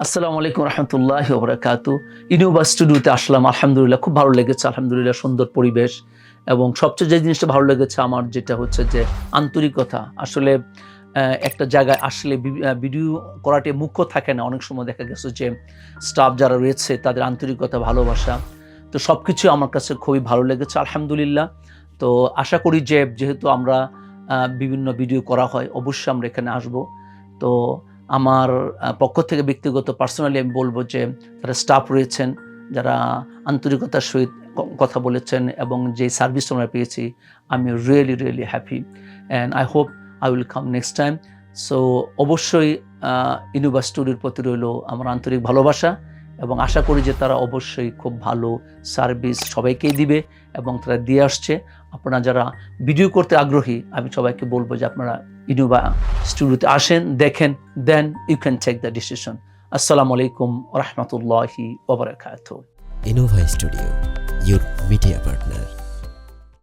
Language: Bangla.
আসসালামু আলাইকুম রহমতুল্লাহি ওয়া বারাকাতুহু। ইনোভা স্টুডিওতে আসলাম, আলহামদুলিল্লাহ খুব ভালো লেগেছে। আলহামদুলিল্লাহ সুন্দর পরিবেশ এবং সবচেয়ে যে জিনিসটা ভালো লেগেছে আমার যেটা হচ্ছে যে আন্তরিকতা। আসলে একটা জায়গায় আসলে ভিডিও করাটা মুখ্য থাকে না। অনেক সময় দেখা গেছে যে স্টাফ যারা রয়েছে তাদের আন্তরিকতা, ভালোবাসা। তো সবকিছু আমার কাছে খুবই ভালো লেগেছে আলহামদুলিল্লাহ। তো আশা করি যে যেহেতু আমরা বিভিন্ন ভিডিও করা হয় অবশ্যই আমরা এখানে আসব। তো আমার পক্ষ থেকে ব্যক্তিগত পার্সোনালি আমি বলব যে যারা স্টাফ রয়েছেন, যারা আন্তরিকতার সহিত কথা বলেছেন এবং যে সার্ভিস আমরা পেয়েছি, আমি really happy and I hope I will come next time. So অবশ্যই ইনোভা স্টুডিওর প্রতি রইল আমার আন্তরিক ভালোবাসা এবং আশা করি যে তারা অবশ্যই খুব ভালো সার্ভিস সবাইকেই দিবে এবং তারা দিয়ে আসছে। আপনারা যারা ভিডিও করতে আগ্রহী, আমি সবাইকে বলবো যে আপনারা ইনোভা স্টুডিওতে আসেন, দেখেন, then you can take the decision. আসসালামু আলাইকুম ওয়া রাহমাতুল্লাহি ওয়া বারাকাতুহু। Innova studio, your media partner.